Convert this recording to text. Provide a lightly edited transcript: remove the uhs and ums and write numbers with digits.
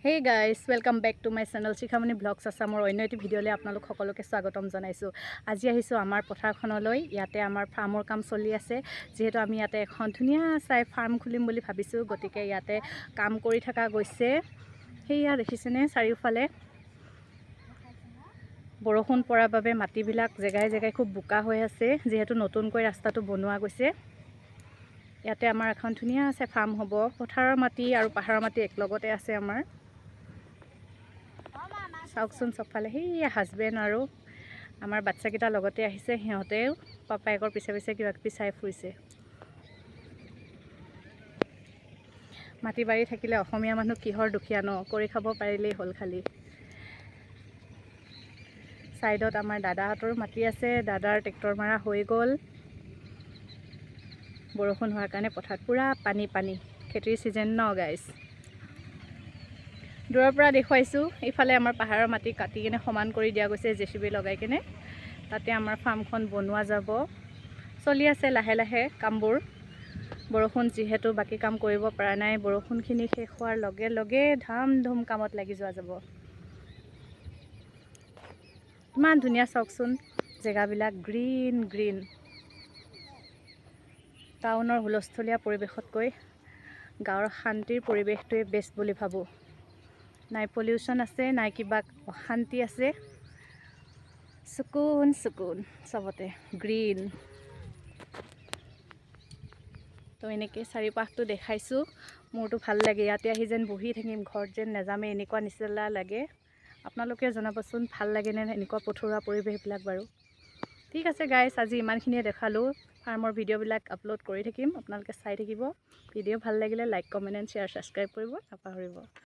Hey guys, welcome back to my channel Shikhamani Vlogs Assamor অন্য এটি ভিডিঅ'লৈ আপোনালোক সকলোকে স্বাগতম জনাইছো। আজি আহিছো আমাৰ পথাৰখনলৈ। ইয়াতে আমাৰ ফাৰ্মৰ কাম চলি আছে। যেহেতু আমি ইয়াতে এখন ধুনীয়া চাই ফাৰ্ম খুলিম বুলি ভাবিছো, গতিকে ইয়াতে কাম কৰি থকা গৈছে। হেয়া দেখিছেনে চাৰিওফালে বৰষুণ পৰাৰ বাবে মাটিবিলাক জেগাই জেগাই খুব বোকা হৈ আছে, যেহেতু নতুনকৈ ৰাস্তাটো বনোৱা গৈছে। ইয়াতে আমাৰ এখন ধুনীয়া আছে ফাৰ্ম হ'ব। পথাৰৰ মাটি আৰু পাহাৰৰ মাটি একলগতে আছে আমাৰ। চাওকচোন চবফালে সেই হাজবেণ্ড আৰু আমাৰ বাচ্চাকেইটা লগতে আহিছে, সিহঁতেও পাপায়েকৰ পিছে পিছে কিবা কিবি চাই ফুৰিছে। মাটি বাৰী থাকিলে অসমীয়া মানুহ কিহৰ দুখীয়া ন, কৰি খাব পাৰিলেই হ'ল। খালি ছাইডত আমাৰ দাদাহঁতৰো মাটি আছে, দাদাৰ ট্ৰেক্টৰ মাৰা হৈ গ'ল। বৰষুণ হোৱাৰ কাৰণে পথাৰত পুৰা পানী পানী, খেতিৰ ছিজন ন গাইজ। দূৰৰ পৰা দেখুৱাইছোঁ, ইফালে আমাৰ পাহাৰৰ মাটি কাটি কিনে সমান কৰি দিয়া গৈছে JCB লগাই কিনে। তাতে আমাৰ ফাৰ্মখন বনোৱা যাব। চলি আছে লাহে লাহে কামবোৰ। বৰষুণ যিহেতু বাকী কাম কৰিব পৰা নাই, বৰষুণখিনি শেষ হোৱাৰ লগে লগে ধাম ধুম কামত লাগি যোৱা যাব। ইমান ধুনীয়া চাওকচোন জেগাবিলাক, গ্ৰীণ গ্ৰীণ। টাউনৰ হুলস্থলীয়া পৰিৱেশতকৈ গাঁৱৰ শান্তিৰ পৰিৱেশটোৱে বেষ্ট বুলি ভাবোঁ। নাই পলিউশ্যন আছে, নাই কিবা অশান্তি আছে, সুকুন সুকুন চবতে গ্ৰীণ। তো এনেকৈ চাৰিওপাশটো দেখাইছোঁ। মোৰতো ভাল লাগে, ইয়াতে আহি যেন বহি থাকিম, ঘৰত যেন নেযামে এনেকুৱা নিচিনা লাগে। আপোনালোকে জনাবচোন ভাল লাগেনে এনেকুৱা পথৰুৱা পৰিৱেশবিলাক বাৰু। ঠিক আছে গাইজ, আজি ইমানখিনিয়ে দেখালোঁ। ফাৰ্মৰ ভিডিঅ'বিলাক আপলোড কৰি থাকিম, আপোনালোকে চাই থাকিব। ভিডিঅ' ভাল লাগিলে like, comment and share, subscribe কৰিব নাপাহৰিব।